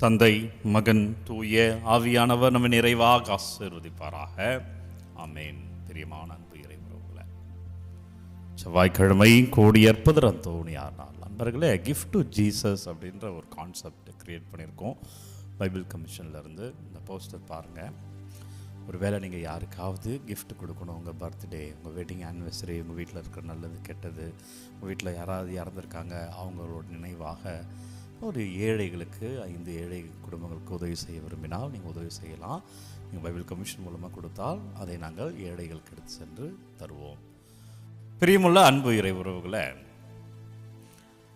தந்தை, மகன், தூய ஆவியானவர் நம்ம நிறைவாக ஆசீர்வதிப்பாராக. ஆமேன். பிரியமான அன்பு இறைவர்களே, செவ்வாய்க்கிழமை கோடியற்புதர் அந்தோணியார் நாள். நண்பர்களே, கிஃப்ட் டு ஜீசஸ் அப்படின்ற ஒரு கான்செப்ட் கிரியேட் பண்ணியிருக்கோம் பைபிள் கமிஷன்லேருந்து. இந்த போஸ்டர் பாருங்கள். ஒருவேளை நீங்கள் யாருக்காவது gift கொடுக்கணும், உங்கள் பர்த்டே, உங்கள் வெட்டிங் ஆனிவர்சரி, உங்கள் வீட்டில் இருக்கிற நல்லது கெட்டது, உங்கள் வீட்டில் யாராவது இறந்துருக்காங்க, அவங்களோட நினைவாக ஒரு ஏழைகளுக்கு 5 ஏழை குடும்பங்களுக்கு உதவி செய்ய விரும்பினால் நீங்கள் உதவி செய்யலாம். நீங்கள் பைபிள் கமிஷன் மூலமாக கொடுத்தால் அதை நாங்கள் ஏழைகளுக்கு எடுத்து சென்று தருவோம். பிரியமுள்ள அன்பு இறை உறவுகளை,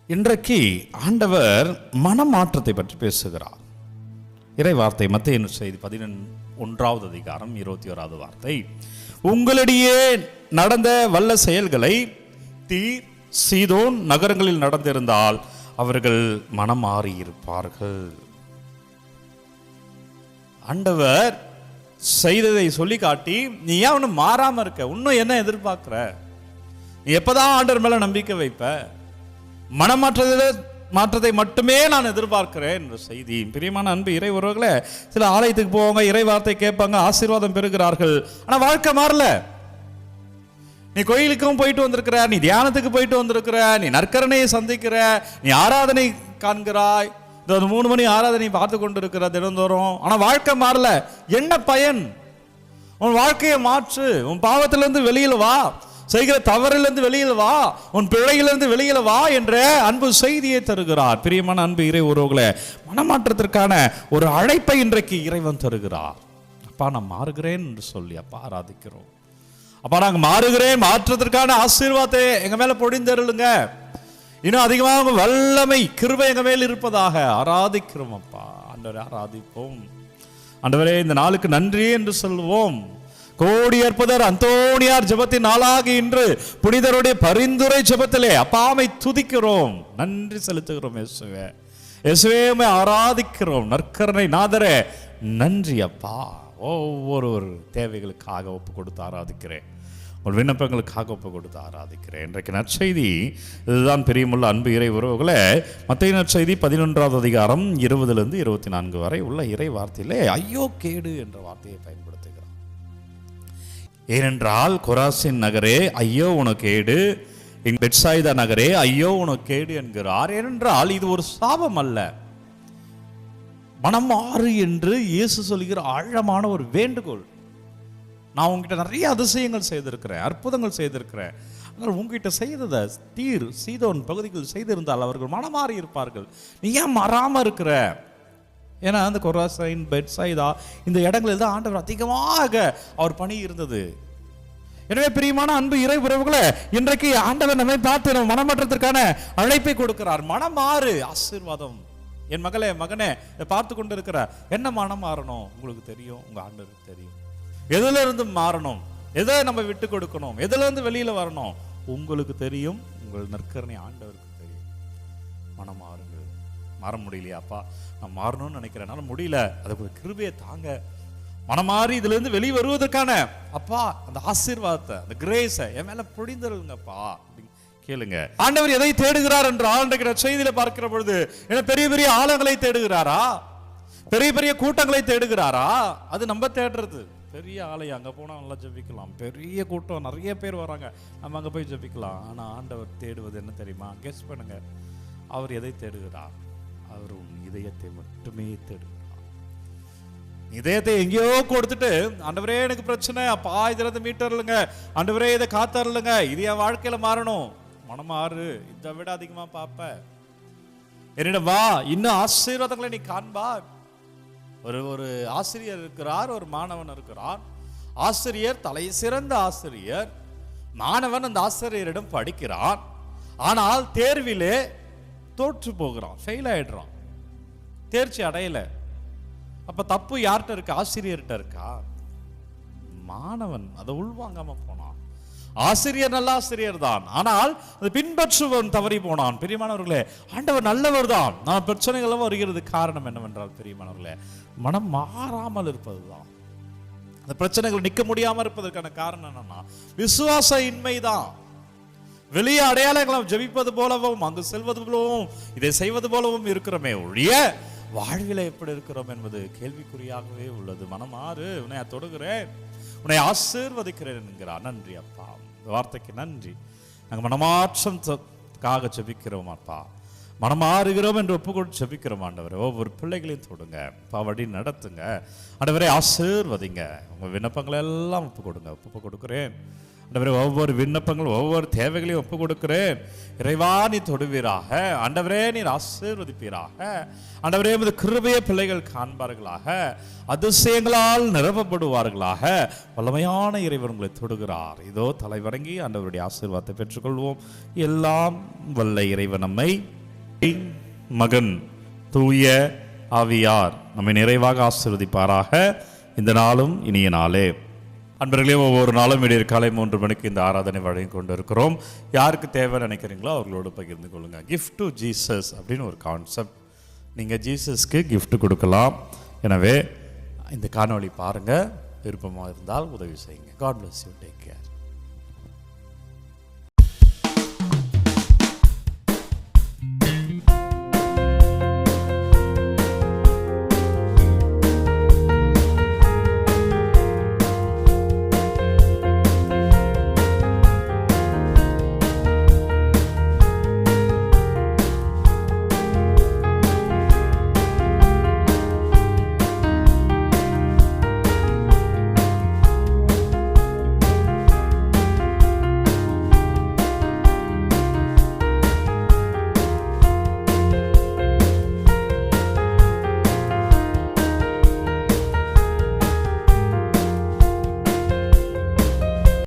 இன்றைக்கு ஆண்டவர் மனமாற்றத்தை பற்றி பேசுகிறார். இறை வார்த்தை மத்தேயு செய்தி 11வது அதிகாரம் 21வது வார்த்தை. உங்களிடையே நடந்த வல்ல செயல்களை தீர், சீதோன் நகரங்களில் நடந்திருந்தால் அவர்கள் மனம் மாறியிருப்பார்கள். ஆண்டவர் செய்ததை சொல்லி காட்டி நீ ஏன் ஒன்னும் மாறாம இருக்க? இன்னும் என்ன எதிர்பார்க்கிற? நீ எப்பதான் ஆண்டவர் மேல நம்பிக்கை வைப்ப? மாற்றத்தை மட்டுமே நான் எதிர்பார்க்கிறேன் என்ற செய்தி. பிரியமான அன்பு இறை உறவுகளே, சில ஆலயத்துக்கு போவாங்க, இறை வார்த்தை கேட்பாங்க, ஆசீர்வாதம் பெறுகிறார்கள், ஆனா வாழ்க்கை மாறல. நீ கோயிலுக்கும் போயிட்டு வந்திருக்கிற, நீ தியானத்துக்கு போயிட்டு வந்திருக்கிற, நீ நற்கரணையை சந்திக்கிற, நீ ஆராதனை காண்கிறாய், 3 மணி ஆராதனை பார்த்து கொண்டு இருக்கிற தினந்தோறும், ஆனா வாழ்க்கை மாறல. என்ன பயன்? உன் வாழ்க்கையை மாற்று. உன் பாவத்திலிருந்து வெளியில் வா, செய்கிற தவறிலிருந்து வெளியில் வா, உன் பிழையிலிருந்து வெளியில் வா என்ற அன்பு செய்தியை தருகிறார். பிரியமான அன்பு இறை உறவுகளே, மனமாற்றத்திற்கான ஒரு அழைப்பை இன்றைக்கு இறைவன் தருகிறார். அப்பா, நான் மாறுகிறேன் என்று சொல்லி அப்பா ஆராதிக்கிறோம். அப்பா, நாங்க மாறுகிறேன், மாற்றத்திற்கான ஆசீர்வாதத்தை எங்க மேல பொழிந்தருளுங்க. இன்னும் அதிகமாக வல்லமை கிருபை எங்க மேல் இருப்பதாக ஆராதிக்கிறோம். அப்பா ஆண்டவரே, ஆராதிப்போம். ஆண்டவரே, இந்த நாளுக்கு நன்றி என்று சொல்வோம். கோடியற்புதர் அந்தோணியார் ஜெபத்தின் நாளாக இன்று புனிதருடைய பரிந்துரை ஜெபத்திலே அப்பாமை துதிக்கிறோம், நன்றி செலுத்துகிறோம். இயேசுவே, இயேசுவே, ஆராதிக்கிறோம். நற்கருணை நாதரே, நன்றி அப்பா. ஒவ்வொரு தேவைகளுக்காக ஒப்பு கொடுத்து ஆராதிக்கிறேன், உங்கள் விண்ணப்பங்களுக்காக ஒப்பு கொடுத்து ஆராதிக்கிறேன். இன்றைக்கு நற்செய்தி இதுதான். பிரியமுள்ள அன்பு இறை உறவுகளே, மத்தேயு நற்செய்தி 11வது அதிகாரம் 20லிருந்து 24 வரை உள்ள இறை வார்த்தையிலே ஐயோ கேடு என்ற வார்த்தையை பயன்படுத்துகிறார். ஏனென்றால் கொராசின் நகரே ஐயோ உனக்கேடு, பெத்சாய்தா நகரே ஐயோ உனக்கேடு என்கிறார். ஏனென்றால் இது ஒரு சாபம் அல்ல, மனம் மாறு என்று இயேசு சொல்கிற ஆழமான ஒரு வேண்டுகோள். நான் உங்ககிட்ட நிறைய அதிசயங்கள் செய்திருக்கிறேன், அற்புதங்கள் செய்திருக்கிறேன், ஆனால் உங்ககிட்ட செய்ததை தீர், சீதோன் பகுதிகள் செய்திருந்தால் அவர்கள் மனமாறி இருப்பார்கள். நீ ஏன் மாறாம இருக்கிற? ஏன்னா அந்த கொராசைன், பெத்சாய்தா இந்த இடங்களில் தான் ஆண்டவர் அதிகமாக அவர் பணி இருந்தது. எனவே பிரியமான அன்பு இறை உறவுகளே, இன்றைக்கு ஆண்டவர் நம்மை பார்த்து நம்ம மனமாற்றத்திற்கான அழைப்பை கொடுக்கிறார். மனம் மாறு, ஆசீர்வாதம். என் மகளே, மகனே, பார்த்து கொண்டு இருக்கிற, என்ன மனம் மாறணும்? உங்களுக்கு தெரியும், உங்க ஆண்டவருக்கு தெரியும். எதுல இருந்து மாறணும், எதை நம்ம விட்டு கொடுக்கணும், எதுல இருந்து வெளியில வரணும், உங்களுக்கு தெரியும். உங்கள் நற்கருணை ஆண்டவருக்கு தெரியும். மனம் மாறுங்கள். மாற முடியலையாப்பா, நான் மாறணும்னு நினைக்கிறேன், முடியல, அதுக்கு கிருபையை தாங்க. மனமாறி இதுல இருந்து வெளியே வருவதற்கான அப்பா அந்த ஆசீர்வாதத்தை, அந்த கிரேஸை என் மேல பொழிந்தருங்கப்பா கேளுங்க. ஆண்டவர் எதை தேடுகிறார் என்றால், இன்றைக்கு செய்தியில பார்க்கிற பொழுது பெரிய பெரிய ஆழங்களை தேடுகிறாரா? பெரிய பெரிய கூட்டங்களை தேடுகிறாரா? அது நம்ம தேடுறது. பெரிய ஆலயம், அங்க போனா நல்லா ஜெபிக்கலாம், பெரிய கூட்டம், நிறைய பேர் வராங்க, நம்ம அங்க போய் ஜெபிக்கலாம். ஆனா ஆண்டவர் தேடுவது என்ன தெரியுமா? கெஸ் பண்ணுங்க. அவர் எதை தேடுகிறார்? அவர் உன் இதயத்தை மட்டுமே தேடுகிறார். இதயத்தை எங்கேயோ கொடுத்துட்டு, ஆண்டவரே எனக்கு பிரச்சனை, அப்பா இதுல இருந்து மீட்டர்லுங்க, ஆண்டவரே இதை காத்தரலுங்க, இது என் வாழ்க்கையில மாறணும். மனமாறு, இதை விட அதிகமா பாப்ப, என்னிடம் வா, இன்னும் ஆசீர்வாதங்களை நீ காண்பா. ஒரு ஆசிரியர் இருக்கிறார், ஒரு மாணவன் இருக்கிறார். ஆசிரியர் தலை சிறந்த ஆசிரியர், மாணவன் அந்த ஆசிரியரிடம் படிக்கிறான். ஆனால் தேர்விலே தோற்று போகிறான், ஃபெயில் ஆயிடுறான், தேர்ச்சி அடையல. அப்ப தப்பு யார்கிட்ட இருக்கு? ஆசிரியர்கிட்ட இருக்கா? மாணவன் அதை உள்வாங்காம போனான். ஆசிரியர் நல்ல ஆசிரியர் தான், ஆனால் அதை பின்பற்றுவன் தவறி போனான். பிரியமானவர்களே, ஆண்டவர் நல்லவர் தான், நான் பிரச்சனைகளும் வருகிறது. காரணம் என்னவென்றால் பிரியமானவர்களே, மனம் மாறாமல் இருப்பதுதான். அந்த பிரச்சனைகள் நிற்க முடியாமல் இருப்பதற்கான காரணம் என்னன்னா விசுவாச இன்மைதான். வெளியே அடையாளங்களை ஜெபிப்பது போலவும், அங்கு செல்வது போலவும், இதை செய்வது போலவும் இருக்கிறோமே ஒழிய வாழ்வில் எப்படி இருக்கிறோம் என்பது கேள்விக்குறியாகவே உள்ளது. மனமாறு, உன்னை தொடுகிறேன், உன்னை ஆசீர்வதிக்கிறேன் என்கிறார். நன்றி அப்பா, இந்த வார்த்தைக்கு நன்றி. நாங்கள் மனமாற்றத்துக்காக ஜெபிக்கிறோம் அப்பா, மனமாறுகிறோம் என்று ஒப்புக்கொண்டு ஜெபிக்கிறோம் ஆண்டவரே. ஒவ்வொரு பிள்ளைகளையும் தொடுங்க அப்பா, வழி நடத்துங்க ஆண்டவரே, ஆசீர்வதிங்க. உங்கள் விண்ணப்பங்களை எல்லாம் ஒப்பு கொடுக்கிறேன் ஆண்டவரே. ஒவ்வொரு விண்ணப்பங்கள், ஒவ்வொரு தேவைகளையும் ஒப்பு கொடுக்கிறேன். இறைவா நீ தொடுவீராக ஆண்டவரே, நீர் ஆசீர்வதிப்பீராக ஆண்டவரே. உமது கிருபையை பிள்ளைகள் காண்பார்களாக, அதிசயங்களால் நிரப்பப்படுவார்களாக. வல்லமையான இறைவன் உங்களை தொடுகிறார். இதோ தலைவணங்கி ஆண்டவருடைய ஆசீர்வாதத்தை பெற்றுக்கொள்வோம். எல்லாம் வல்ல இறைவன் நம்மை, மகன், தூய ஆவியார் நம்மை நிறைவாக ஆசீர்வதிப்பாராக. இந்த நாளும் இனிய நாளே. அன்பர்களே, ஒவ்வொரு நாளும் விடியற் காலை 3 மணிக்கு இந்த ஆராதனை வழங்கி கொண்டு இருக்கிறோம். யாருக்கு தேவை நினைக்கிறீங்களோ அவர்களோடு பகிர்ந்து கொள்ளுங்க. கிஃப்ட் டு ஜீசஸ் அப்படின்னு ஒரு கான்செப்ட். நீங்கள் ஜீசஸ்க்கு கிஃப்ட் கொடுக்கலாம். எனவே இந்த காணொளி பாருங்கள், விருப்பமாக இருந்தால் உதவி செய்யுங்க. God bless you. Take care.